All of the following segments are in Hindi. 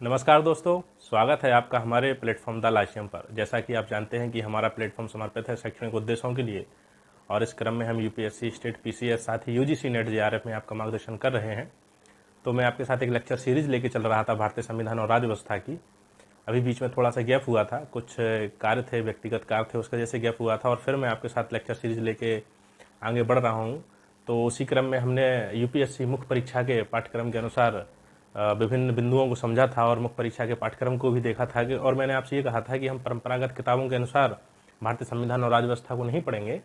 नमस्कार दोस्तों, स्वागत है आपका हमारे प्लेटफॉर्म द लाशियम पर। जैसा कि आप जानते हैं कि हमारा प्लेटफॉर्म समर्पित है शैक्षणिक उद्देश्यों के लिए और इस क्रम में हम यूपीएससी, स्टेट, पीसीएस, साथ ही यूजीसी, नेट, जेआरएफ में आपका मार्गदर्शन कर रहे हैं। तो मैं आपके साथ एक लेक्चर सीरीज लेके चल रहा था भारतीय संविधान और राज्य व्यवस्था की। अभी बीच में थोड़ा सा गैप हुआ था, कुछ कार्य थे, व्यक्तिगत कार्य थे, उसका जैसे गैप हुआ था और फिर मैं आपके साथ लेक्चर सीरीज लेके आगे बढ़ रहा हूँ। तो उसी क्रम में हमने यूपीएससी मुख्य परीक्षा के पाठ्यक्रम के अनुसार विभिन्न बिंदुओं को समझा था और मुख्य परीक्षा के पाठ्यक्रम को भी देखा था कि, और मैंने आपसे ये कहा था कि हम परंपरागत किताबों के अनुसार भारतीय संविधान और राज्य व्यवस्था को नहीं पढ़ेंगे,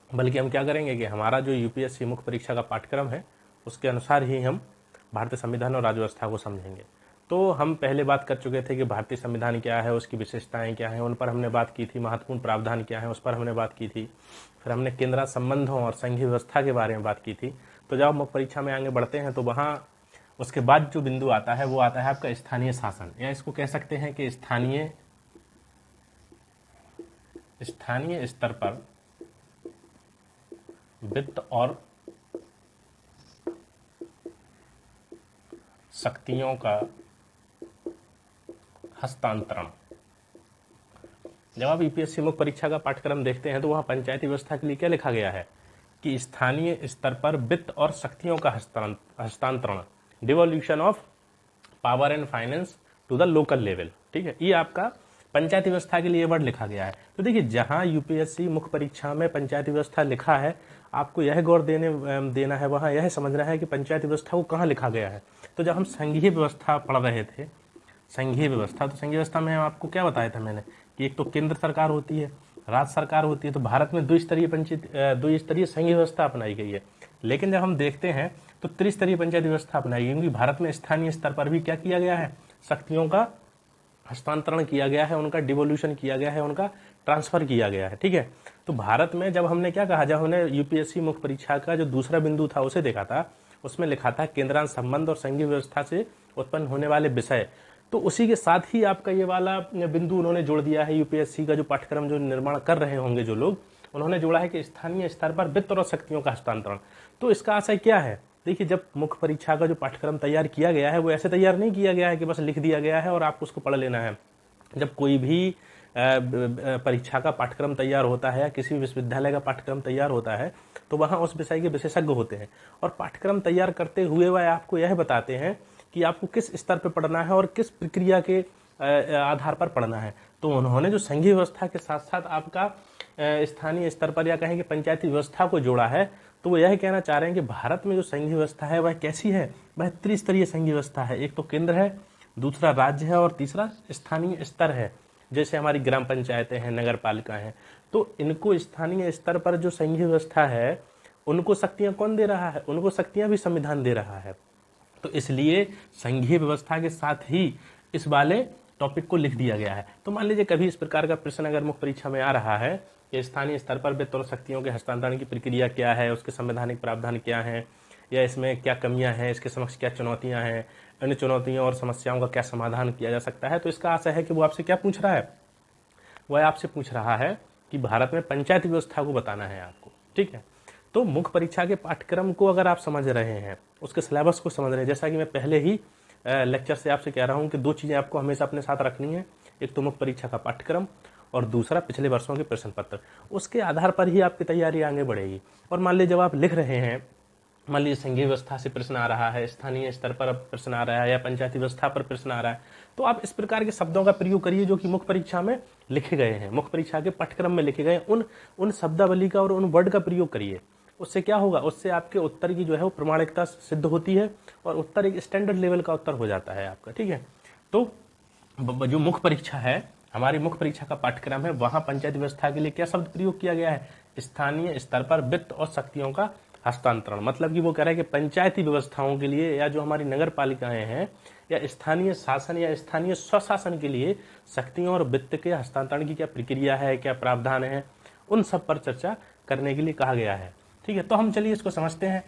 बल्कि हम क्या करेंगे कि हमारा जो यूपीएससी मुख्य परीक्षा का पाठ्यक्रम है उसके अनुसार ही हम भारतीय संविधान और राज्य व्यवस्था को समझेंगे। तो हम पहले बात कर चुके थे कि भारतीय संविधान क्या है, उसकी विशेषताएं क्या हैं, उन पर हमने बात की थी। महत्वपूर्ण प्रावधान क्या है, उस पर हमने बात की थी। फिर हमने केंद्र संबंधों और संघीय व्यवस्था के बारे में बात की थी। तो जब मुख्य परीक्षा में आगे बढ़ते हैं तो वहाँ उसके बाद जो बिंदु आता है वो आता है आपका स्थानीय शासन, या इसको कह सकते हैं कि स्थानीय स्तर पर वित्त और शक्तियों का हस्तांतरण। जब आप यूपीएससी मुख्य परीक्षा का पाठ्यक्रम देखते हैं तो वहां पंचायती व्यवस्था के लिए क्या लिखा गया है कि स्थानीय स्तर पर वित्त और शक्तियों का हस्तांतरण, devolution of power and finance to the local level. ठीक है, ये आपका पंचायती व्यवस्था के लिए वर्ड लिखा गया है। तो देखिए, जहां यूपीएससी मुख्य परीक्षा में पंचायती व्यवस्था लिखा है, आपको यह गौर देना है, वहां यह समझना है कि पंचायती व्यवस्था को कहाँ लिखा गया है। तो जब हम संघीय व्यवस्था पढ़ रहे थे, संघीय व्यवस्था, तो संघीय व्यवस्था में आपको क्या बताया था मैंने कि एक तो केंद्र सरकार होती है, राज्य सरकार होती है। तो भारत में द्विस्तरीय संघीय व्यवस्था अपनाई गई है। लेकिन जब हम देखते हैं तो त्रिस्तरीय पंचायती व्यवस्था अपनाई गई, क्योंकि भारत में स्थानीय स्तर पर भी क्या किया गया है, शक्तियों का हस्तांतरण किया गया है, उनका डिवोल्यूशन किया गया है, उनका ट्रांसफर किया गया है। ठीक है, तो भारत में जब हमने क्या कहा, जब हमने यूपीएससी मुख्य परीक्षा का जो दूसरा बिंदु था उसे देखा था, उसमें लिखा था केंद्रांश संबंध और संघीय व्यवस्था से उत्पन्न होने वाले विषय। तो उसी के साथ ही आपका ये वाला बिंदु उन्होंने जोड़ दिया है। यूपीएससी का जो पाठ्यक्रम जो निर्माण कर रहे होंगे जो लोग, उन्होंने जोड़ा है कि स्थानीय स्तर पर वित्त और शक्तियों का हस्तांतरण। तो इसका आशय क्या है? देखिए, जब मुख्य परीक्षा का जो पाठ्यक्रम तैयार किया गया है वो ऐसे तैयार नहीं किया गया है कि बस लिख दिया गया है और आपको उसको पढ़ लेना है। जब कोई भी परीक्षा का पाठ्यक्रम तैयार होता है या किसी भी विश्वविद्यालय का पाठ्यक्रम तैयार होता है तो वहाँ उस विषय के विशेषज्ञ होते हैं और पाठ्यक्रम तैयार करते हुए वह आपको यह बताते हैं कि आपको किस स्तर पर पढ़ना है और किस प्रक्रिया के आधार पर पढ़ना है। तो उन्होंने जो संघीय व्यवस्था के साथ साथ आपका स्थानीय स्तर पर या कहें कि पंचायती व्यवस्था को जोड़ा है, तो वो यह कहना चाह रहे हैं कि भारत में जो संघीय व्यवस्था है वह कैसी है, वह त्रिस्तरीय संघीय व्यवस्था है। एक तो केंद्र है, दूसरा राज्य है और तीसरा स्थानीय स्तर है। जैसे हमारी ग्राम पंचायतें हैं, नगर पालिका हैं, तो इनको स्थानीय स्तर पर जो संघीय व्यवस्था है उनको शक्तियां कौन दे रहा है? उनको शक्तियां भी संविधान दे रहा है। तो इसलिए संघीय व्यवस्था के साथ ही इस वाले टॉपिक को लिख दिया गया है। तो मान लीजिए कभी इस प्रकार का प्रश्न अगर मुख्य परीक्षा में आ रहा है कि स्थानीय स्तर पर वित्त और शक्तियों के हस्तांतरण की प्रक्रिया क्या है, उसके संवैधानिक प्रावधान क्या है, या इसमें क्या कमियां हैं, इसके समक्ष क्या चुनौतियां हैं, इन चुनौतियों और समस्याओं का क्या समाधान किया जा सकता है। तो इसका आशय है कि वो आपसे क्या पूछ रहा है, वह आपसे पूछ रहा है कि भारत में पंचायती व्यवस्था को बताना है आपको। ठीक है, तो मुख्य परीक्षा के पाठ्यक्रम को अगर आप समझ रहे हैं, उसके सिलेबस को समझ रहे हैं, जैसा कि मैं पहले ही लेक्चर से आपसे कह रहा हूं कि दो चीजें आपको हमेशा अपने साथ रखनी है, एक तो मुख्य परीक्षा का पाठ्यक्रम और दूसरा पिछले वर्षों के प्रश्न पत्र। उसके आधार पर ही आपकी तैयारी आगे बढ़ेगी। और मान लीजिए जब आप लिख रहे हैं, मान लीजिए संघीय व्यवस्था से प्रश्न आ रहा है, स्थानीय स्तर पर प्रश्न आ रहा है या पंचायती व्यवस्था पर प्रश्न आ रहा है, तो आप इस प्रकार के शब्दों का प्रयोग करिए जो कि मुख्य परीक्षा में लिखे गए हैं, मुख्य परीक्षा के पाठ्यक्रम में लिखे गए उन शब्दावली का और उन वर्ड का प्रयोग करिए। उससे क्या होगा, उससे आपके उत्तर की जो है वो प्रमाणिकता सिद्ध होती है और उत्तर एक स्टैंडर्ड लेवल का उत्तर हो जाता है आपका। ठीक है, तो जो मुख्य परीक्षा है, हमारी मुख्य परीक्षा का पाठ्यक्रम है, वहां पंचायती व्यवस्था के लिए क्या शब्द प्रयोग किया गया है? स्थानीय स्तर पर वित्त और शक्तियों का हस्तांतरण। मतलब कि वो कह रहे हैं कि पंचायती व्यवस्थाओं के लिए या जो हमारी नगर पालिकाएं हैं या स्थानीय शासन या स्थानीय स्वशासन के लिए शक्तियों और वित्त के हस्तांतरण की क्या प्रक्रिया है, क्या प्रावधान है, उन सब पर चर्चा करने के लिए कहा गया है। ठीक है, तो हम चलिए इसको समझते हैं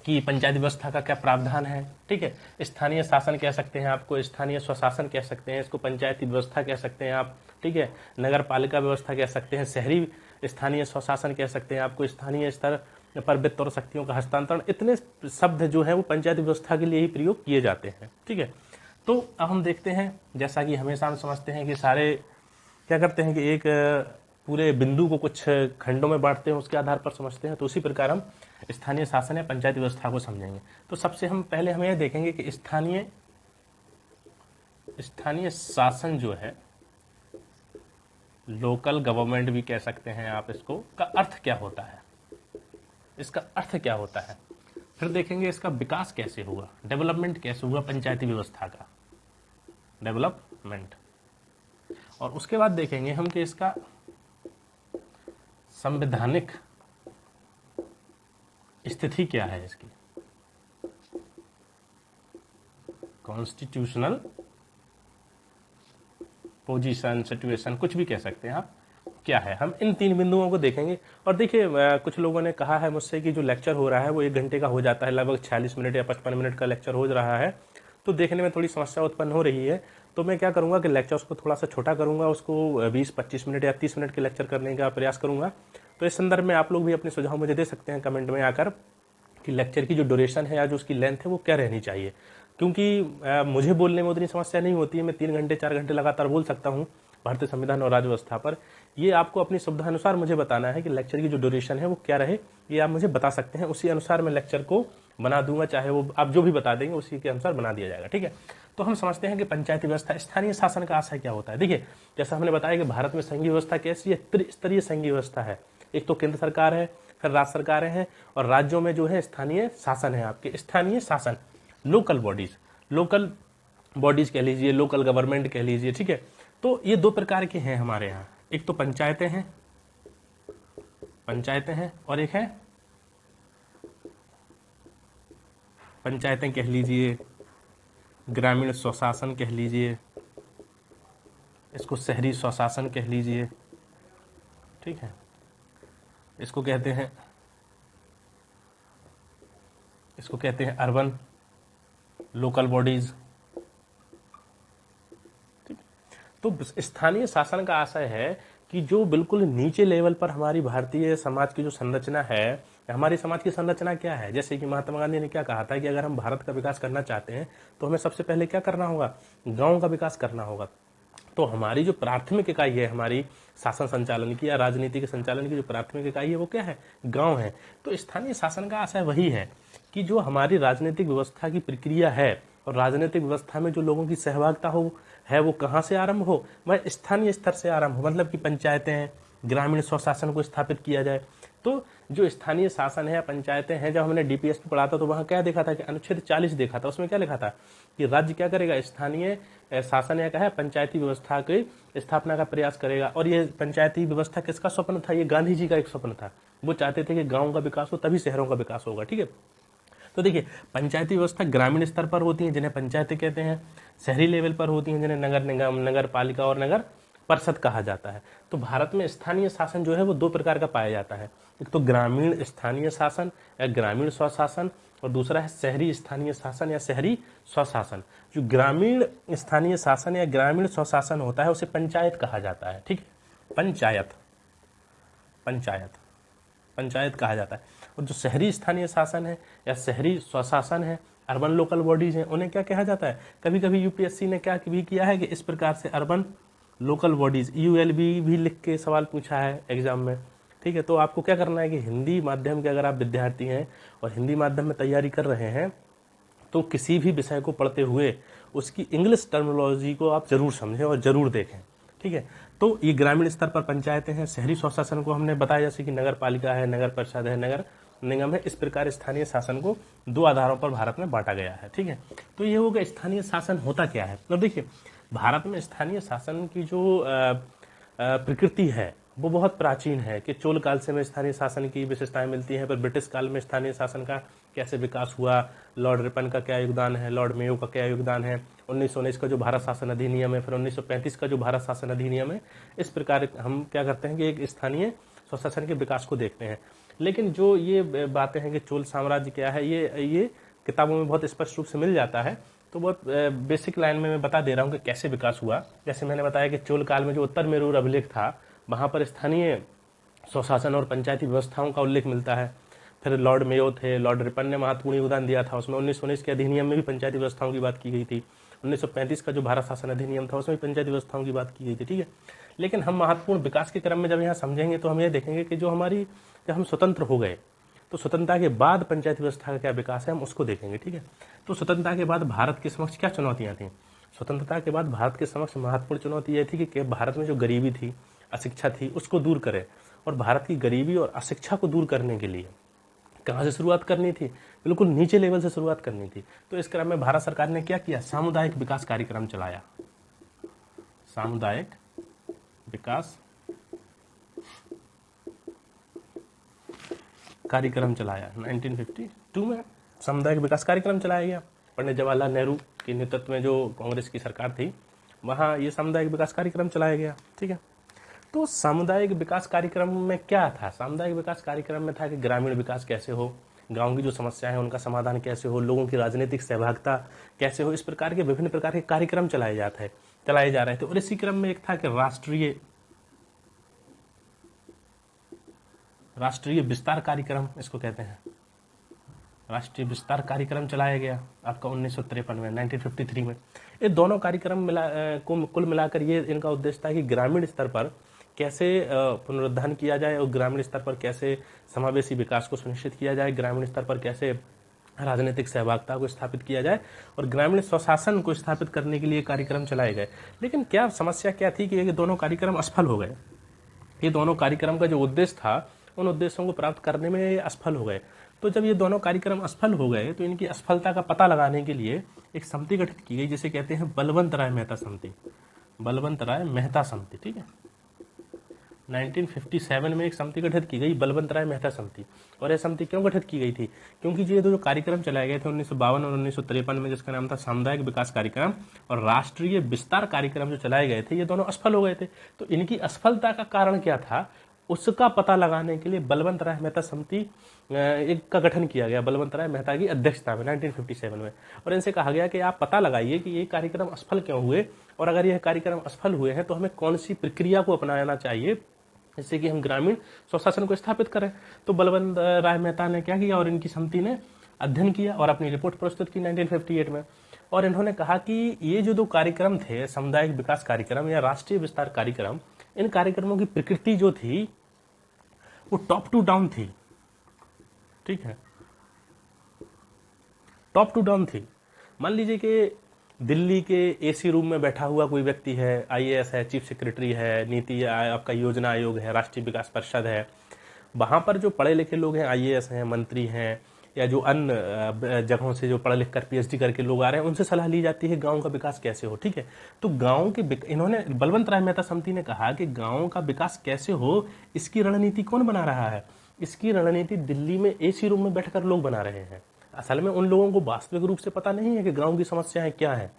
कि पंचायती व्यवस्था का क्या प्रावधान है। ठीक है, स्थानीय शासन कह सकते हैं आपको, स्थानीय स्वशासन कह सकते हैं, इसको पंचायती व्यवस्था कह सकते हैं आप। ठीक है, नगर पालिका व्यवस्था कह सकते हैं, शहरी स्थानीय स्वशासन कह सकते हैं आपको, स्थानीय स्तर पर वित्त और शक्तियों का हस्तांतरण। इतने शब्द जो है वो पंचायती व्यवस्था के लिए ही प्रयोग किए जाते हैं। ठीक है, तो अब हम देखते हैं, जैसा कि हमेशा हम समझते हैं कि सारे क्या करते हैं कि एक पूरे बिंदु को कुछ खंडों में बांटते हैं, उसके आधार पर समझते हैं। तो उसी प्रकार हम स्थानीय शासन या पंचायती व्यवस्था को समझेंगे। तो सबसे हम पहले हम यह देखेंगे कि स्थानीय शासन जो है, लोकल गवर्नमेंट भी कह सकते हैं आप इसको, का अर्थ क्या होता है, इसका अर्थ क्या होता है। फिर देखेंगे इसका विकास कैसे हुआ, डेवलपमेंट कैसे हुआ पंचायती व्यवस्था का, डेवलपमेंट। और उसके बाद देखेंगे हम कि इसका संवैधानिक स्थिति क्या है, इसकी कॉन्स्टिट्यूशनल पोजीशन, सिचुएशन, कुछ भी कह सकते हैं आप, क्या है। हम इन 3 बिंदुओं को देखेंगे। और देखिए, कुछ लोगों ने कहा है मुझसे कि जो लेक्चर हो रहा है वो 1 घंटे का हो जाता है, लगभग 46 मिनट या 55 मिनट का लेक्चर हो रहा है, तो देखने में थोड़ी समस्या उत्पन्न हो रही है। तो मैं क्या करूंगा कि लेक्चर्स को थोड़ा सा छोटा करूंगा, उसको 20-25 मिनट या 30 मिनट के लेक्चर करने का प्रयास करूंगा। तो इस संदर्भ में आप लोग भी अपने सुझाव मुझे दे सकते हैं कमेंट में आकर कि लेक्चर की जो ड्यूरेशन है या जो उसकी लेंथ है वो क्या रहनी चाहिए। क्योंकि मुझे बोलने में उतनी समस्या नहीं होती है, मैं 3 घंटे 4 घंटे लगातार बोल सकता हूँ भारतीय संविधान और राज्य व्यवस्था पर। ये आपको अपनी सुविधानुसार मुझे बताना है कि लेक्चर की जो ड्यूरेशन है वो क्या रहे, ये आप मुझे बता सकते हैं। उसी अनुसार मैं लेक्चर को बना दूंगा, चाहे वो आप जो भी बता देंगे उसी के अनुसार बना दिया जाएगा, ठीक है। तो हम समझते हैं कि पंचायती व्यवस्था, स्थानीय शासन का आशय क्या होता है। देखिए, जैसा हमने बताया कि भारत में संघीय व्यवस्था कैसी है, त्रिस्तरीय संघीय व्यवस्था है। एक तो केंद्र सरकार है, फिर राज्य सरकारें हैं, और राज्यों में जो है स्थानीय शासन है। आपके स्थानीय शासन, लोकल बॉडीज कह लीजिए, लोकल गवर्नमेंट कह लीजिए, ठीक है। तो ये 2 प्रकार के हैं हमारे यहाँ, एक तो पंचायतें हैं और एक है पंचायतें कह लीजिए, ग्रामीण स्वशासन कह लीजिए, इसको शहरी स्वशासन कह लीजिए, ठीक है। इसको कहते हैं अर्बन लोकल बॉडीज। तो स्थानीय शासन का आशय है कि जो बिल्कुल नीचे लेवल पर हमारी भारतीय समाज की जो संरचना है, हमारी समाज की संरचना क्या है। जैसे कि महात्मा गांधी ने क्या कहा था कि अगर हम भारत का विकास करना चाहते हैं तो हमें सबसे पहले क्या करना होगा, गांव का विकास करना होगा। तो हमारी जो प्राथमिक इकाई है हमारी शासन संचालन की या राजनीति के संचालन की जो प्राथमिक इकाई है वो क्या है, गांव है। तो स्थानीय शासन का आशय वही है कि जो हमारी राजनीतिक व्यवस्था की प्रक्रिया है और राजनीतिक व्यवस्था में जो लोगों की सहभागिता हो है वो कहाँ से आरंभ हो, वह स्थानीय स्तर से आरंभ हो। मतलब कि पंचायतें हैं, ग्रामीण स्वशासन को स्थापित किया जाए। तो जो स्थानीय शासन है, पंचायतें हैं, जब हमने डीपीएस में पढ़ा था तो वहाँ क्या देखा था कि अनुच्छेद 40 देखा था। उसमें क्या लिखा था कि राज्य क्या करेगा, स्थानीय शासन या क्या है, पंचायती व्यवस्था की स्थापना का प्रयास करेगा। और ये पंचायती व्यवस्था किसका स्वप्न था, ये गांधी जी का एक स्वप्न था। वो चाहते थे कि गाँव का विकास हो तभी शहरों का विकास होगा, ठीक है। तो देखिए, पंचायती व्यवस्था ग्रामीण स्तर पर होती है जिन्हें पंचायतें कहते हैं, शहरी लेवल पर होती हैं जिन्हें नगर निगम, नगर पालिका और नगर परिषद कहा जाता है। तो भारत में स्थानीय शासन जो है वो 2 प्रकार का पाया जाता है, एक तो ग्रामीण स्थानीय शासन या ग्रामीण स्वशासन, और दूसरा है शहरी स्थानीय शासन या शहरी स्वशासन। जो ग्रामीण स्थानीय शासन या ग्रामीण स्वशासन होता है उसे पंचायत कहा जाता है, ठीक है, पंचायत कहा जाता है। और जो शहरी स्थानीय शासन है या शहरी स्वशासन है, अर्बन लोकल बॉडीज हैं, उन्हें क्या कहा जाता है। कभी कभी यूपीएससी ने क्या भी किया है कि इस प्रकार से अर्बन लोकल बॉडीज, यूएलबी भी लिख के सवाल पूछा है एग्जाम में, ठीक है। तो आपको क्या करना है कि हिंदी माध्यम के अगर आप विद्यार्थी हैं और हिंदी माध्यम में तैयारी कर रहे हैं तो किसी भी विषय को पढ़ते हुए उसकी इंग्लिश टर्मिनोलॉजी को आप जरूर समझें और जरूर देखें, ठीक है। तो ये ग्रामीण स्तर पर पंचायतें हैं, शहरी स्वशासन को हमने बताया जैसे कि नगर पालिका है, नगर परिषद है, नगर निगम है। इस प्रकार स्थानीय शासन को 2 आधारों पर भारत में बांटा गया है, ठीक है। तो ये होगा स्थानीय शासन होता क्या है। तो देखिए, भारत में स्थानीय शासन की जो प्रकृति है वो बहुत प्राचीन है कि चोल काल से में स्थानीय शासन की विशेषताएं मिलती हैं, पर ब्रिटिश काल में स्थानीय शासन का कैसे विकास हुआ, लॉर्ड रिपन का क्या योगदान है, लॉर्ड मेयो का क्या योगदान है, 1919 का जो भारत शासन अधिनियम है, फिर 1935 का जो भारत शासन अधिनियम है। इस प्रकार हम क्या करते हैं कि एक स्थानीय स्वशासन के विकास को देखते हैं। लेकिन जो ये बातें हैं कि चोल साम्राज्य क्या है, ये किताबों में बहुत स्पष्ट रूप से मिल जाता है। तो बहुत बेसिक लाइन में मैं बता दे रहा हूँ कि कैसे विकास हुआ। जैसे मैंने बताया कि चोल काल में जो उत्तर मेरूर अभिलेख था वहाँ पर स्थानीय स्वशासन और पंचायती व्यवस्थाओं का उल्लेख मिलता है। फिर लॉर्ड मेयो थे, लॉर्ड रिपन ने महत्वपूर्ण योगदान दिया था, उसमें 1919 के अधिनियम में भी पंचायती व्यवस्थाओं की बात की गई थी। 1935 का जो भारत शासन अधिनियम था उसमें पंचायती व्यवस्थाओं की बात की गई थी, ठीक है। लेकिन हम महत्वपूर्ण विकास के क्रम में जब यहाँ समझेंगे तो हम ये देखेंगे कि जब हम स्वतंत्र हो गए तो स्वतंत्रता के बाद पंचायती व्यवस्था का क्या विकास है हम उसको देखेंगे, ठीक है। तो स्वतंत्रता के बाद भारत के समक्ष क्या चुनौतियां थी? स्वतंत्रता के बाद भारत के समक्ष महत्वपूर्ण चुनौती यह थी कि भारत में जो गरीबी थी, अशिक्षा थी, उसको दूर करें। और भारत की गरीबी और अशिक्षा को दूर करने के लिए कहाँ से शुरुआत करनी थी? बिल्कुल नीचे लेवल से शुरुआत करनी थी। तो इस क्रम में भारत सरकार ने क्या किया? सामुदायिक विकास कार्यक्रम चलाया। सामुदायिक विकास कार्यक्रम चलाया 1952 में सामुदायिक विकास कार्यक्रम चलाया गया। पंडित जवाहरलाल नेहरू के नेतृत्व में जो कांग्रेस की सरकार थी वहाँ ये सामुदायिक विकास कार्यक्रम चलाया गया, ठीक है। तो सामुदायिक विकास कार्यक्रम में क्या था? सामुदायिक विकास कार्यक्रम में था कि ग्रामीण विकास कैसे हो, गांव की जो समस्याएं हैं उनका समाधान कैसे हो, लोगों की राजनीतिक सहभागिता कैसे हो, इस प्रकार के विभिन्न प्रकार के कार्यक्रम चलाए जा रहे थे। और इसी क्रम में एक था कि राष्ट्रीय विस्तार कार्यक्रम, इसको कहते हैं राष्ट्रीय विस्तार कार्यक्रम चलाया गया आपका 1953 में, 1953 में। ये दोनों कार्यक्रम कुल मिलाकर ये इनका उद्देश्य था कि ग्रामीण स्तर पर कैसे पुनरुद्धार किया जाए और ग्रामीण स्तर पर कैसे समावेशी विकास को सुनिश्चित किया जाए, ग्रामीण स्तर पर कैसे राजनीतिक सहभागिता को स्थापित किया जाए और ग्रामीण स्वशासन को स्थापित करने के लिए कार्यक्रम चलाए गए। लेकिन क्या समस्या क्या थी कि ये दोनों कार्यक्रम असफल हो गए। ये दोनों कार्यक्रम का जो उद्देश्य था उन उद्देश्यों को प्राप्त करने में ये असफल हो गए। तो जब ये दोनों कार्यक्रम असफल हो गए तो इनकी असफलता का पता लगाने के लिए एक समिति गठित की गई जिसे कहते हैं बलवंत राय मेहता समिति। बलवंत राय मेहता समिति, ठीक है। 1957 में एक समिति गठित की गई, बलवंत राय मेहता समिति। और यह समिति क्यों गठित की गई थी? क्योंकि ये जो कार्यक्रम चलाए गए थे 1952 और 1953 में, जिसका नाम था सामुदायिक विकास कार्यक्रम और राष्ट्रीय विस्तार कार्यक्रम जो चलाए गए थे, ये दोनों असफल हो गए थे। तो इनकी असफलता का कारण क्या था उसका पता लगाने के लिए बलवंत राय मेहता समिति एक का गठन किया गया, बलवंत राय मेहता की अध्यक्षता में 1957 में। और इनसे कहा गया कि आप पता लगाइए कि ये कार्यक्रम असफल क्यों हुए और अगर यह कार्यक्रम असफल हुए हैं तो हमें कौन सी प्रक्रिया को अपनाना चाहिए जिससे कि हम ग्रामीण स्वशासन को स्थापित करें। तो बलवंत राय मेहता ने क्या किया और इनकी समिति ने अध्ययन किया और अपनी रिपोर्ट प्रस्तुत की 1958 में। और इन्होंने कहा कि ये जो दो कार्यक्रम थे, सामुदायिक विकास कार्यक्रम या राष्ट्रीय विस्तार कार्यक्रम, इन कार्यक्रमों की प्रकृति जो थी वो टॉप टू डाउन थी, ठीक है, टॉप टू डाउन थी। मान लीजिए कि दिल्ली के एसी रूम में बैठा हुआ कोई व्यक्ति है, आईएएस है, चीफ सेक्रेटरी है, नीति आपका योजना आयोग है, राष्ट्रीय विकास परिषद है, वहां पर जो पढ़े लिखे लोग हैं, आईएएस हैं, मंत्री हैं या जो अन्य जगहों से जो पढ़ लिख कर पीएचडी करके लोग आ रहे हैं, उनसे सलाह ली जाती है गांव का विकास कैसे हो, ठीक है। तो गांव के इन्होंने बलवंत राय मेहता समिति ने कहा कि गांव का विकास कैसे हो इसकी रणनीति कौन बना रहा है? इसकी रणनीति दिल्ली में एसी रूम में बैठकर लोग बना रहे हैं। असल में उन लोगों को वास्तविक रूप से पता नहीं है कि गांव की समस्याएं क्या है,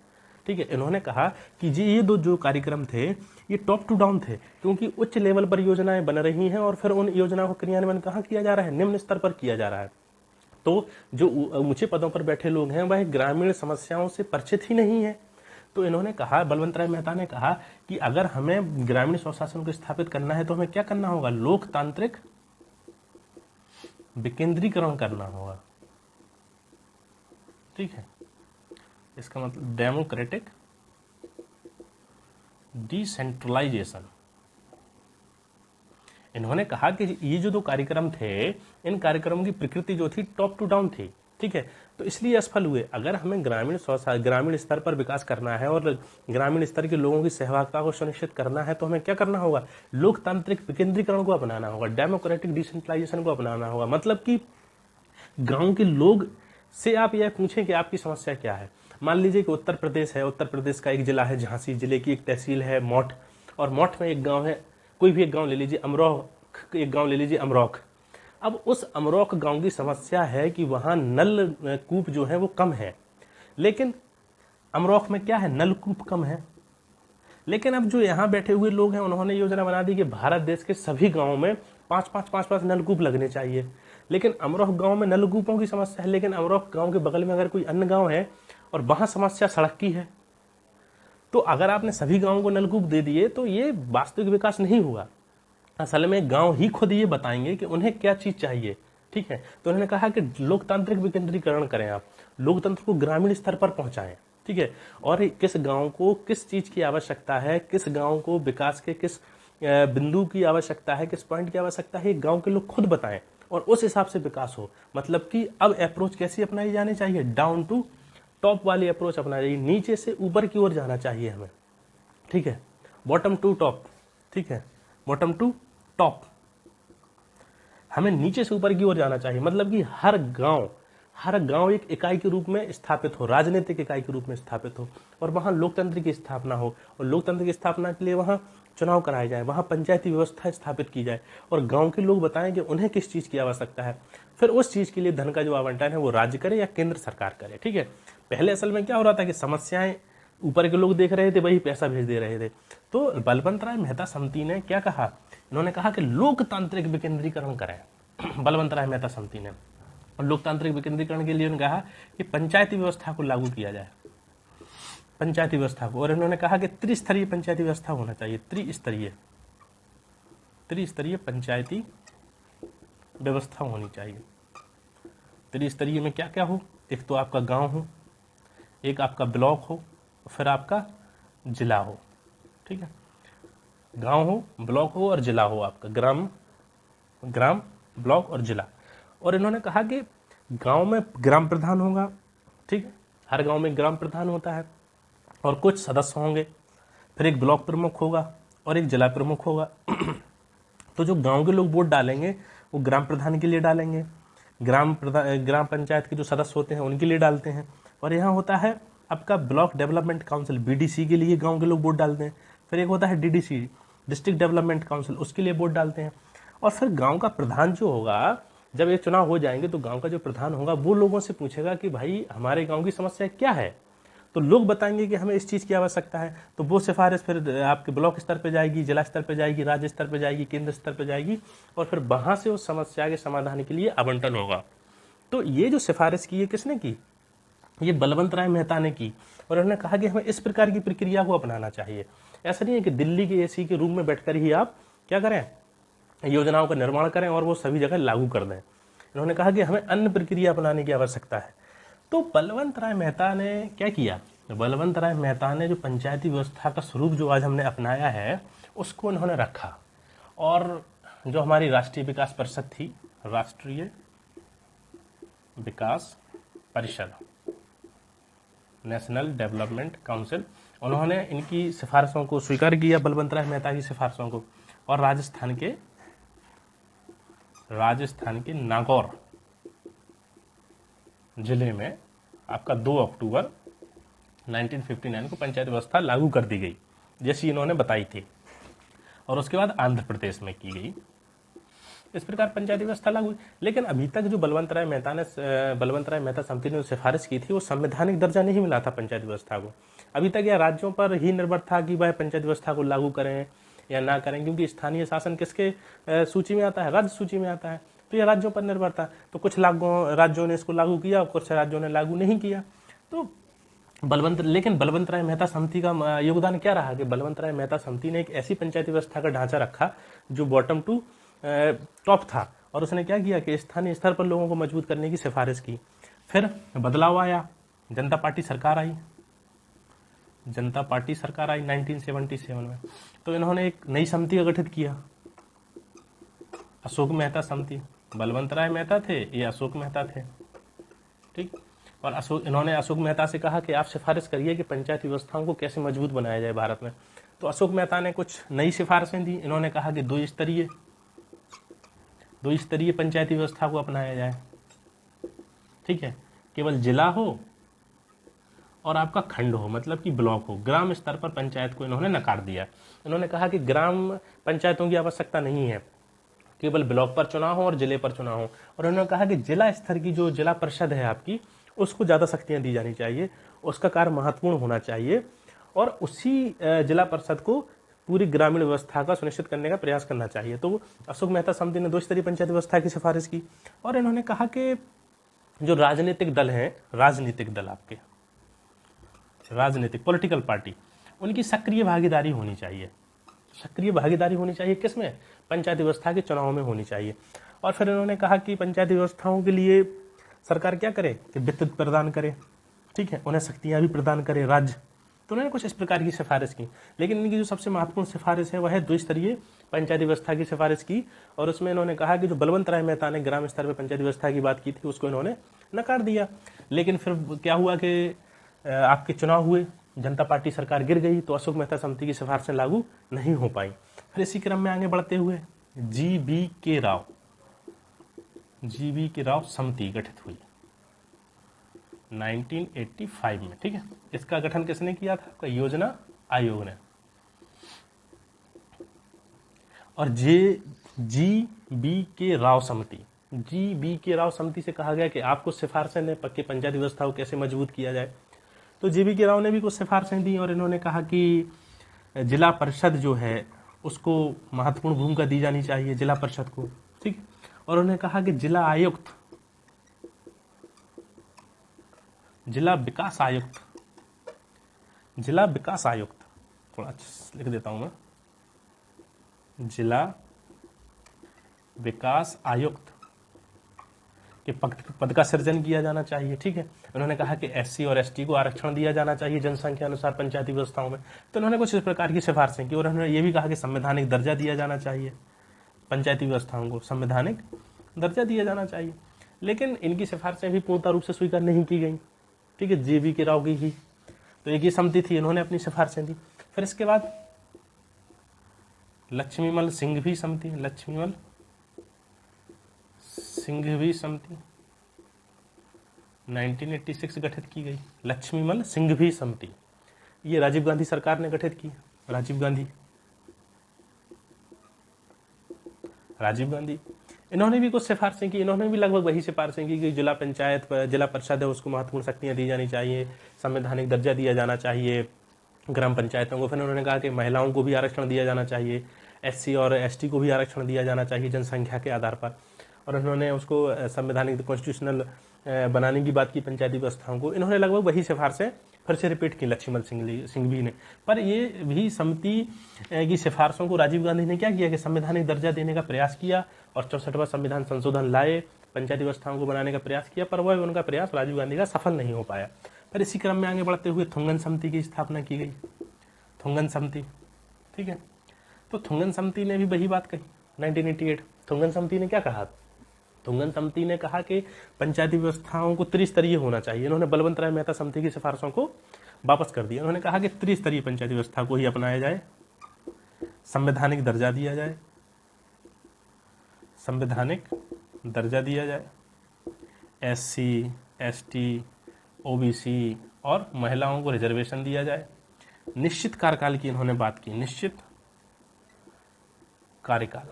ठीक है। इन्होंने कहा कि जी ये दो जो कार्यक्रम थे ये टॉप टू डाउन थे, क्योंकि उच्च लेवल पर योजनाएं बन रही हैं और फिर उन योजनाओं का क्रियान्वयन कहाँ किया जा रहा है? निम्न स्तर पर किया जा रहा है। तो जो ऊंचे पदों पर बैठे लोग हैं वह ग्रामीण समस्याओं से परिचित ही नहीं है। तो इन्होंने कहा, बलवंत राय मेहता ने कहा कि अगर हमें ग्रामीण स्वशासन को स्थापित करना है तो हमें क्या करना होगा? लोकतांत्रिक विकेंद्रीकरण करना होगा, ठीक है। इसका मतलब डेमोक्रेटिक डिसेंट्रलाइजेशन। इन्होंने कहा कि ये जो दो कार्यक्रम थे इन कार्यक्रमों की प्रकृति जो थी टॉप टू डाउन थी, ठीक है। तो इसलिए असफल हुए। अगर हमें ग्रामीण स्तर पर विकास करना है और ग्रामीण स्तर के लोगों की सहभागिता को सुनिश्चित करना है तो हमें क्या करना होगा? लोकतांत्रिक विकेंद्रीकरण को अपनाना होगा, डेमोक्रेटिक डिसेंट्रलाइजेशन को अपनाना होगा। मतलब कि गांव के लोग से आप यह पूछें कि आपकी समस्या क्या है। मान लीजिए कि उत्तर प्रदेश है, उत्तर प्रदेश का एक जिला है झांसी, जिले की एक तहसील है मौठ, और मौठ में एक गांव है, कोई भी एक गांव ले लीजिए, अमरोख, एक गांव ले लीजिए अमरोख। अब उस अमरोख गांव की समस्या है कि वहां नलकूप जो है वो कम है, लेकिन अमरोख में क्या है? नलकूप कम है। लेकिन अब जो यहाँ बैठे हुए लोग हैं उन्होंने योजना बना दी कि भारत देश के सभी गांवों में 5-5 नलकूप लगने चाहिए। लेकिन अमरोख गांव में नलकूपों की समस्या है, लेकिन अमरोख गांव के बगल में अगर कोई अन्य गांव है और वहां समस्या सड़क की है, तो अगर आपने सभी गांवों को नलकूप दे दिए तो ये वास्तविक विकास नहीं हुआ। असल में गांव ही खुद ये बताएंगे कि उन्हें क्या चीज चाहिए, ठीक है। तो उन्होंने कहा कि लोकतांत्रिक विकेंद्रीकरण करें, आप लोकतंत्र को ग्रामीण स्तर पर पहुंचाएं, ठीक है। और किस गांव को किस चीज की आवश्यकता है, किस गांव को विकास के किस बिंदु की आवश्यकता है, किस पॉइंट की आवश्यकता है, गांव के लोग खुद बताएं और उस हिसाब से विकास हो। मतलब कि अब अप्रोच कैसी अपनाई जानी चाहिए, डाउन टू टॉप वाली अप्रोच अपनाई जाइए, नीचे से ऊपर की ओर जाना चाहिए हमें, ठीक है। बॉटम टू टॉप, ठीक है, बॉटम टू टॉप, हमें नीचे से ऊपर की ओर जाना चाहिए। मतलब कि हर गांव एक इकाई के रूप में स्थापित हो, राजनीतिक इकाई के रूप में स्थापित हो, और वहां लोकतंत्र की स्थापना हो, और लोकतंत्र की स्थापना के लिए वहां चुनाव कराए जाए, वहां पंचायती व्यवस्था स्थापित की जाए, और गांव के लोग बताएं कि उन्हें किस चीज की आवश्यकता है। फिर उस चीज के लिए धन का जो आवंटन है वो राज्य करे या केंद्र सरकार करे, ठीक है। पहले असल में क्या हो रहा था कि समस्याएं ऊपर के लोग देख रहे थे, वही पैसा भेज दे रहे थे। तो बलवंत राय मेहता समिति ने क्या कहा, इन्होंने कहा कि लोकतांत्रिक विकेंद्रीकरण करें। बलवंत राय मेहता समिति ने, और लोकतांत्रिक विकेंद्रीकरण के लिए उन्होंने कहा कि पंचायती व्यवस्था को लागू किया जाए, पंचायती व्यवस्था को। और इन्होंने कहा कि त्रिस्तरीय पंचायती व्यवस्था होना चाहिए, त्रिस्तरीय पंचायती व्यवस्था होनी चाहिए। त्रिस्तरीय में क्या क्या हो, एक तो आपका गांव हो, एक आपका ब्लॉक हो, फिर आपका जिला हो, ठीक है। गांव हो, ब्लॉक हो और जिला हो, आपका ग्राम ब्लॉक और जिला। और इन्होंने कहा कि गांव में ग्राम प्रधान होगा, ठीक है, हर गांव में ग्राम प्रधान होता है, और कुछ सदस्य होंगे, फिर एक ब्लॉक प्रमुख होगा और एक जिला प्रमुख होगा। तो जो गांव के लोग वोट डालेंगे वो ग्राम प्रधान के लिए डालेंगे, ग्राम पंचायत के जो सदस्य होते हैं उनके लिए डालते हैं, और यहाँ होता है आपका ब्लॉक डेवलपमेंट काउंसिल, बीडीसी के लिए गांव के लोग वोट डालते हैं। फिर एक होता है डीडीसी, डिस्ट्रिक्ट डेवलपमेंट काउंसिल, उसके लिए वोट डालते हैं। और फिर गांव का प्रधान जो होगा, जब ये चुनाव हो जाएंगे तो गांव का जो प्रधान होगा वो लोगों से पूछेगा कि भाई हमारे गांव की समस्या क्या है। तो लोग बताएंगे कि हमें इस चीज़ की आवश्यकता है, तो वो सिफारिश फिर आपके ब्लॉक स्तर पे जाएगी, जिला स्तर पे जाएगी, राज्य स्तर पे जाएगी, केंद्र स्तर पे जाएगी, और फिर वहां से उस समस्या के समाधान के लिए आवंटन होगा। तो ये जो सिफारिश की है किसने की, ये बलवंत राय मेहता ने की। और उन्होंने कहा कि हमें इस प्रकार की प्रक्रिया को अपनाना चाहिए। ऐसा नहीं है कि दिल्ली के एसी के रूम में बैठकर ही आप क्या करें, योजनाओं का निर्माण करें और वो सभी जगह लागू कर दें। इन्होंने कहा कि हमें अन्य प्रक्रिया अपनाने की आवश्यकता है। तो बलवंत राय मेहता ने क्या किया, बलवंत राय मेहता ने जो पंचायती व्यवस्था का स्वरूप जो आज हमने अपनाया है उसको उन्होंने रखा। और जो हमारी राष्ट्रीय विकास परिषद थी, राष्ट्रीय विकास परिषद, नेशनल डेवलपमेंट काउंसिल, उन्होंने इनकी सिफारिशों को स्वीकार किया, बलवंत राय मेहता की सिफारिशों को। और राजस्थान के नागौर जिले में आपका 2 अक्टूबर 1959 को पंचायत व्यवस्था लागू कर दी गई, जैसी इन्होंने बताई थी। और उसके बाद आंध्र प्रदेश में की गई। इस प्रकार पंचायती व्यवस्था लागू। लेकिन अभी तक जो बलवंत राय मेहता समिति ने सिफारिश की थी वो संवैधानिक दर्जा नहीं मिला था पंचायत व्यवस्था को। अभी तक यह राज्यों पर ही निर्भर था कि वह पंचायत व्यवस्था को लागू करें या ना करें, क्योंकि स्थानीय शासन किसके सूची में आता है, राज्य सूची में आता है, तो यह राज्यों पर निर्भर था। तो कुछ राज्यों ने इसको लागू किया, कुछ राज्यों ने लागू नहीं किया। तो लेकिन बलवंत राय मेहता समिति का योगदान क्या रहा कि बलवंत राय मेहता समिति ने एक ऐसी पंचायती व्यवस्था का ढांचा रखा जो बॉटम टू टॉप था, और उसने क्या किया कि स्थानीय स्तर पर लोगों को मजबूत करने की सिफारिश की। फिर बदलाव आया, जनता पार्टी सरकार आई 1977 में। तो इन्होंने एक नई समिति का गठित किया, अशोक मेहता समिति। बलवंत राय मेहता थे, ये अशोक मेहता थे, ठीक। और इन्होंने अशोक मेहता से कहा कि आप सिफारिश करिए कि पंचायती व्यवस्थाओं को कैसे मजबूत बनाया जाए भारत में। तो अशोक मेहता ने कुछ नई सिफारिशें दी। इन्होंने कहा कि दो स्तरीय पंचायती व्यवस्था को अपनाया जाए, ठीक है। केवल जिला हो और आपका खंड हो, मतलब कि ब्लॉक हो। ग्राम स्तर पर पंचायत को इन्होंने नकार दिया। इन्होंने कहा कि ग्राम पंचायतों की आवश्यकता नहीं है, केवल ब्लॉक पर चुनाव हो और जिले पर चुनाव हो। और उन्होंने कहा कि जिला स्तर की जो जिला परिषद है आपकी, उसको ज़्यादा शक्तियाँ दी जानी चाहिए, उसका कार्य महत्वपूर्ण होना चाहिए, और उसी जिला परिषद को पूरी ग्रामीण व्यवस्था का सुनिश्चित करने का प्रयास करना चाहिए। तो अशोक मेहता समिति ने 2 स्तरीय पंचायत व्यवस्था की सिफारिश की। और इन्होंने कहा कि जो राजनीतिक दल आपके राजनीतिक पॉलिटिकल पार्टी, उनकी सक्रिय भागीदारी होनी चाहिए। सक्रिय भागीदारी होनी चाहिए, किसमें? पंचायती व्यवस्था के चुनाव में होनी चाहिए। और फिर इन्होंने कहा कि पंचायती व्यवस्थाओं के लिए सरकार क्या करे कि वित्त प्रदान करे, ठीक है, उन्हें शक्तियां भी प्रदान करे राज्य। तो उन्होंने कुछ इस प्रकार की सिफारिश की। लेकिन इनकी जो सबसे महत्वपूर्ण सिफारिश है वह है द्विस्तरीय पंचायती व्यवस्था की सिफारिश की। और उसमें इन्होंने कहा कि जो बलवंत राय मेहता ने ग्राम स्तर पर पंचायती व्यवस्था की बात की थी उसको इन्होंने नकार दिया। लेकिन फिर क्या हुआ कि आपके चुनाव हुए, जनता पार्टी सरकार गिर गई, तो अशोक मेहता समिति की सिफारिशें लागू नहीं हो पाई। फिर इसी क्रम में आगे बढ़ते हुए जी बी के राव समिति गठित हुई 1985 में, ठीक है। इसका गठन किसने किया था? आपका योजना आयोग ने। और जी बी के राव समिति से कहा गया कि आपको सिफारिशें दें पक्के पंचायती व्यवस्था को कैसे मजबूत किया जाए। तो जी बी के राव ने भी कुछ सिफारिशें दी और इन्होंने कहा कि जिला परिषद जो है उसको महत्वपूर्ण भूमिका दी जानी चाहिए, जिला परिषद को, ठीक। और उन्होंने कहा कि जिला विकास आयुक्त, थोड़ा लिख देता हूं मैं, जिला विकास आयुक्त के पद का सृजन किया जाना चाहिए, ठीक है। उन्होंने कहा कि एससी और एसटी को आरक्षण दिया जाना चाहिए जनसंख्या अनुसार पंचायती व्यवस्थाओं में। तो उन्होंने कुछ इस प्रकार की सिफारिशें की और उन्होंने ये भी कहा कि संवैधानिक दर्जा दिया जाना चाहिए पंचायती व्यवस्थाओं को, संवैधानिक दर्जा दिया जाना चाहिए। लेकिन इनकी सिफारिशें भी पूर्णतः रूप से स्वीकार नहीं की गई, ठीक है, जी के राव की ही। तो एक ही समिति थी, इन्होंने अपनी सिफारिशें दी। फिर इसके बाद लक्ष्मीमल सिंघवी समिति 1986 गठित की गई। लक्ष्मीमल सिंघवी समिति ये राजीव गांधी सरकार ने गठित की। राजीव गांधी इन्होंने भी कुछ सिफारिशें की। इन्होंने भी लगभग वही सिफारिशें की कि जिला परिषद है उसको महत्वपूर्ण शक्तियां दी जानी चाहिए, संवैधानिक दर्जा दिया जाना चाहिए ग्राम पंचायतों को। फिर उन्होंने कहा कि महिलाओं को भी आरक्षण दिया जाना चाहिए, एससी और एसटी को भी आरक्षण दिया जाना चाहिए जनसंख्या के आधार पर। और उन्होंने उसको संवैधानिक कॉन्स्टिट्यूशनल बनाने की बात की पंचायती व्यवस्थाओं को। इन्होंने लगभग वही सिफारिशें फिर से रिपीट की लक्ष्मण सिंघवी ने। पर ये भी समिति की सिफारिशों को राजीव गांधी ने क्या किया कि संवैधानिक दर्जा देने का प्रयास किया और 64वां संविधान संशोधन लाए, पंचायती व्यवस्थाओं को बनाने का प्रयास किया, पर वह उनका प्रयास राजीव गांधी का सफल नहीं हो पाया। फिर इसी क्रम में आगे बढ़ते हुए थुंगन समिति की स्थापना की गई। थुंगन समिति, ठीक है। तो थुंगन समिति ने भी वही बात कही 1988। थुंगन समिति ने क्या कहा? थुंगन समिति ने कहा कि पंचायती व्यवस्थाओं को त्रिस्तरीय होना चाहिए। इन्होंने बलवंत राय मेहता समिति की सिफारिशों को वापस कर दिया। उन्होंने कहा कि त्रिस्तरीय पंचायती व्यवस्था को ही अपनाया जाए, संवैधानिक दर्जा दिया जाए, एससी, एसटी, ओबीसी और महिलाओं को रिजर्वेशन दिया जाए। निश्चित कार्यकाल की इन्होंने बात की, निश्चित कार्यकाल।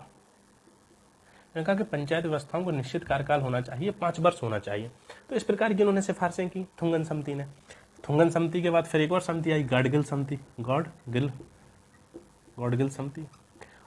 उन्होंने कहा कि पंचायत व्यवस्थाओं को निश्चित कार्यकाल होना चाहिए, 5 वर्ष होना चाहिए। तो इस प्रकार की उन्होंने सिफारिशें की थुंगन समिति ने। थुंगन समिति के बाद फिर एक और समिति आई, गॉडगिल समिति।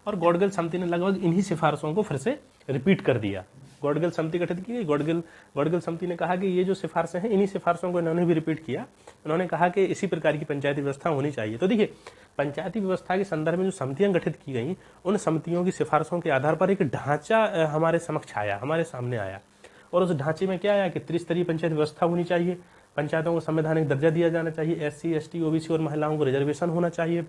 और गॉडगिल समिति ने लगभग इन्हीं सिफारिशों को फिर से रिपीट कर दिया। गॉडगिल समिति गठित की गई। गॉडगिल समिति ने कहा कि ये जो सिफारिशें हैं इन्हीं सिफारिशों को इन्होंने भी रिपीट किया। उन्होंने कहा कि इसी प्रकार की पंचायती व्यवस्था होनी चाहिए। तो देखिए, पंचायती व्यवस्था के संदर्भ में जो समितियां गठित की गई, उन समितियों की सिफारिशों के आधार पर एक ढांचा हमारे समक्ष आया, हमारे सामने आया। और उस ढांचे में क्या आया कि त्रिस्तरीय पंचायत व्यवस्था होनी चाहिए, पंचायतों को संवैधानिक दर्जा दिया जाना चाहिए, एससी, एसटी, ओबीसी और महिलाओं को रिजर्वेशन होना चाहिए,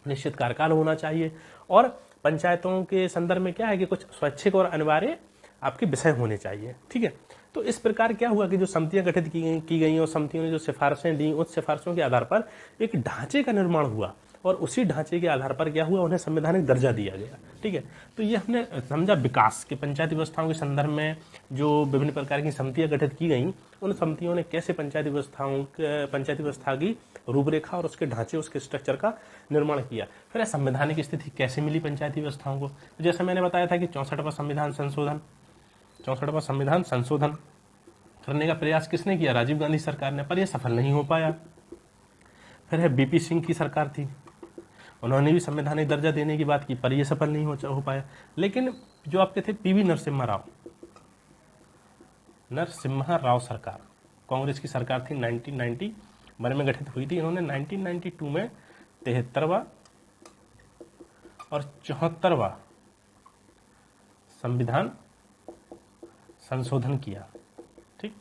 निश्चित कार्यकाल होना चाहिए। और पंचायतों के संदर्भ में क्या है कि कुछ स्वैच्छिक और अनिवार्य आपके विषय होने चाहिए, ठीक है। तो इस प्रकार क्या हुआ कि जो समितियां गठित की गई और समितियों ने जो सिफारिशें दी, उस सिफारिशों के आधार पर एक ढांचे का निर्माण हुआ और उसी ढांचे के आधार पर क्या हुआ, उन्हें संवैधानिक दर्जा दिया गया, ठीक है। तो ये हमने समझा विकास के पंचायती व्यवस्थाओं के संदर्भ में जो विभिन्न प्रकार की समितियां गठित की गई, उन समितियों ने कैसे पंचायती व्यवस्था की रूपरेखा और उसके ढांचे, उसके स्ट्रक्चर का निर्माण किया। फिर संवैधानिक स्थिति कैसे मिली पंचायती व्यवस्थाओं को? तो जैसे मैंने बताया था कि 64वां संविधान संशोधन करने का प्रयास किसने किया? राजीव गांधी सरकार ने, पर यह सफल नहीं हो पाया। फिर है बीपी सिंह की सरकार थी, उन्होंने भी संवैधानिक दर्जा देने की बात की, पर यह सफल नहीं हो पाया। लेकिन जो आपके थे पीवी नरसिम्हा राव सरकार, कांग्रेस की सरकार थी, 1991 में गठित हुई थी। इन्होंने 1992 में 73वां और 74वां संविधान संशोधन किया। ठीक,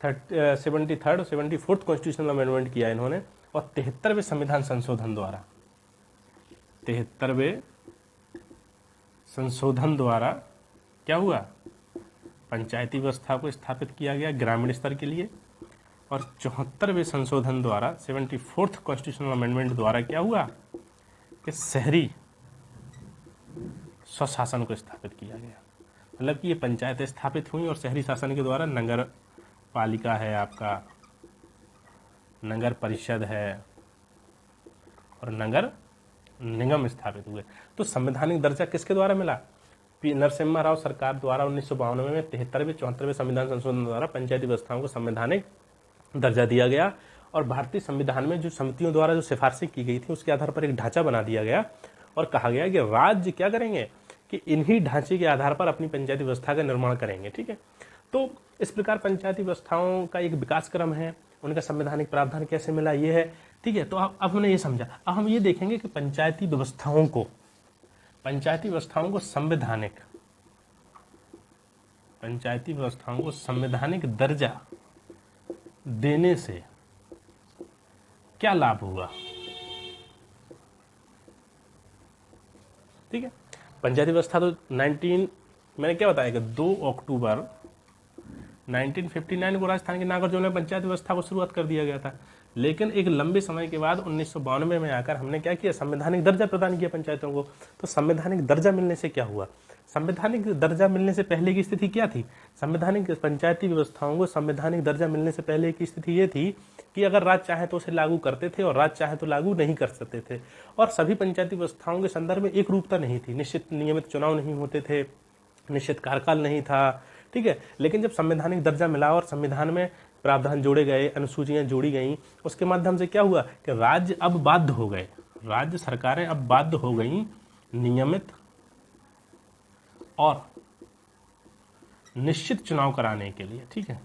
73rd और 74th कॉन्स्टिट्यूशनल अमेंडमेंट किया इन्होंने, और 73वें संविधान संशोधन द्वारा 73वें संशोधन द्वारा क्या हुआ, पंचायती व्यवस्था को स्थापित किया गया ग्रामीण स्तर के लिए। और 74वें संशोधन द्वारा 74th कॉन्स्टिट्यूशनल अमेंडमेंट द्वारा क्या हुआ कि शहरी स्वशासन को स्थापित किया गया। मतलब कि ये पंचायतें स्थापित हुई और शहरी शासन के द्वारा नगर पालिका है, आपका नगर परिषद है और नगर निगम स्थापित हुए। तो संवैधानिक दर्जा किसके द्वारा मिला, पी नरसिम्हा राव सरकार द्वारा 1992 में 73वें 74वें संविधान संशोधन द्वारा पंचायती व्यवस्थाओं को संवैधानिक दर्जा दिया गया। और भारतीय संविधान में जो समितियों द्वारा जो सिफारिशें की गई थी उसके आधार पर एक ढांचा बना दिया गया और कहा गया कि राज्य क्या करेंगे कि इन्हीं ढांचे के आधार पर अपनी पंचायती व्यवस्था का निर्माण करेंगे। ठीक है, तो इस प्रकार पंचायती व्यवस्थाओं का एक विकास क्रम है, उनका संवैधानिक प्रावधान कैसे मिला ये है। ठीक है, तो अब हमने ये समझा। अब हम ये देखेंगे कि पंचायती व्यवस्थाओं को संवैधानिक दर्जा देने से क्या लाभ हुआ। ठीक है, पंचायती व्यवस्था तो मैंने क्या बताया कि 2 अक्टूबर 1959 को राजस्थान के नागरजोन में पंचायत व्यवस्था को शुरुआत कर दिया गया था। लेकिन एक लंबे समय के बाद 1992 में आकर हमने क्या किया, संवैधानिक दर्जा प्रदान किया पंचायतों को। तो संवैधानिक दर्जा मिलने से क्या हुआ, संवैधानिक दर्जा मिलने से पहले की स्थिति क्या थी, संवैधानिक पंचायती व्यवस्थाओं को संवैधानिक दर्जा मिलने से पहले की स्थिति ये थी कि अगर राज्य चाहे तो उसे लागू करते थे और राज्य चाहे तो लागू नहीं कर सकते थे। और सभी पंचायती व्यवस्थाओं के संदर्भ में एक रूपता नहीं थी, निश्चित नियमित चुनाव नहीं होते थे, निश्चित कार्यकाल नहीं था। ठीक है, लेकिन जब संवैधानिक दर्जा मिला और संविधान में प्रावधान जोड़े गए, अनुसूचियां जोड़ी गईं, उसके माध्यम से क्या हुआ कि राज्य अब बाध्य हो गए, राज्य सरकारें अब बाध्य हो गईं नियमित और निश्चित चुनाव कराने के लिए। ठीक है,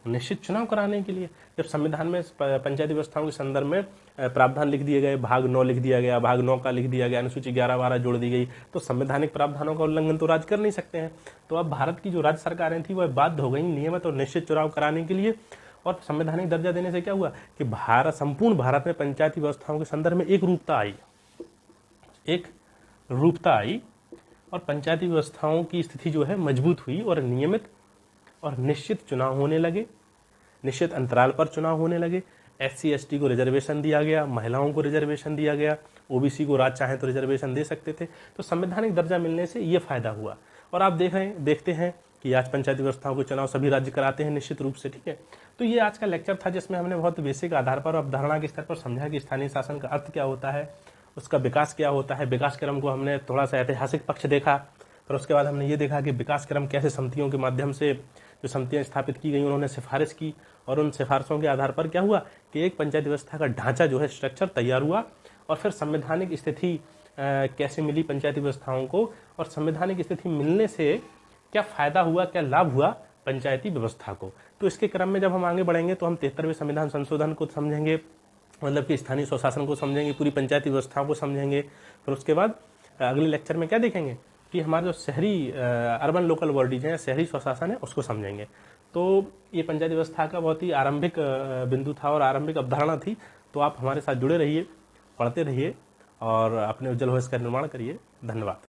निश्चित चुनाव कराने के लिए जब संविधान में पंचायती व्यवस्थाओं के संदर्भ में प्रावधान लिख दिए गए, भाग 9 लिख दिया गया, भाग 9 का लिख दिया गया, अनुसूची 11-12 जोड़ दी गई, तो संवैधानिक प्रावधानों का उल्लंघन तो राज्य कर नहीं सकते हैं। तो अब भारत की जो राज्य सरकारें थी वह बाध्य हो गई नियमित और निश्चित चुनाव कराने के लिए। और संवैधानिक दर्जा देने से क्या हुआ कि संपूर्ण भारत में पंचायती व्यवस्थाओं के संदर्भ में एक रूपता आई और पंचायती व्यवस्थाओं की स्थिति जो है मजबूत हुई और नियमित और निश्चित चुनाव होने लगे, निश्चित अंतराल पर चुनाव होने लगे। SC ST को रिजर्वेशन दिया गया, महिलाओं को रिजर्वेशन दिया गया, OBC को राज्य चाहे तो रिजर्वेशन दे सकते थे। तो संवैधानिक दर्जा मिलने से ये फायदा हुआ। और आप देखते हैं कि आज पंचायती व्यवस्थाओं को चुनाव सभी राज्य कराते हैं निश्चित रूप से। ठीक है, तो ये आज का लेक्चर था जिसमें हमने बहुत बेसिक आधार पर अवधारणा के स्तर पर समझा कि स्थानीय शासन का अर्थ क्या होता है, उसका विकास क्या होता है। विकास क्रम को हमने थोड़ा सा ऐतिहासिक पक्ष देखा, फिर उसके बाद हमने ये देखा कि विकास क्रम कैसे समितियों के माध्यम से जो समितियां स्थापित की गई उन्होंने सिफारिश की और उन सिफारिशों के आधार पर क्या हुआ कि एक पंचायत व्यवस्था का ढांचा जो है स्ट्रक्चर तैयार हुआ। और फिर संवैधानिक स्थिति कैसे मिली पंचायती व्यवस्थाओं को और संवैधानिक स्थिति मिलने से क्या फायदा हुआ, क्या लाभ हुआ पंचायती व्यवस्था को। तो इसके क्रम में जब हम आगे बढ़ेंगे तो हम 73वें संविधान संशोधन को समझेंगे, मतलब कि स्थानीय स्वशासन को समझेंगे, पूरी पंचायती व्यवस्थाओं को समझेंगे। फिर उसके बाद अगले लेक्चर में क्या देखेंगे कि हमारा जो शहरी अर्बन लोकल बॉडीज हैं, शहरी स्वशासन है, उसको समझेंगे। तो ये पंचायती व्यवस्था का बहुत ही आरंभिक बिंदु था और आरंभिक अवधारणा थी। तो आप हमारे साथ जुड़े रहिए, पढ़ते रहिए और अपने उज्जवल भविष्य का निर्माण करिए। धन्यवाद।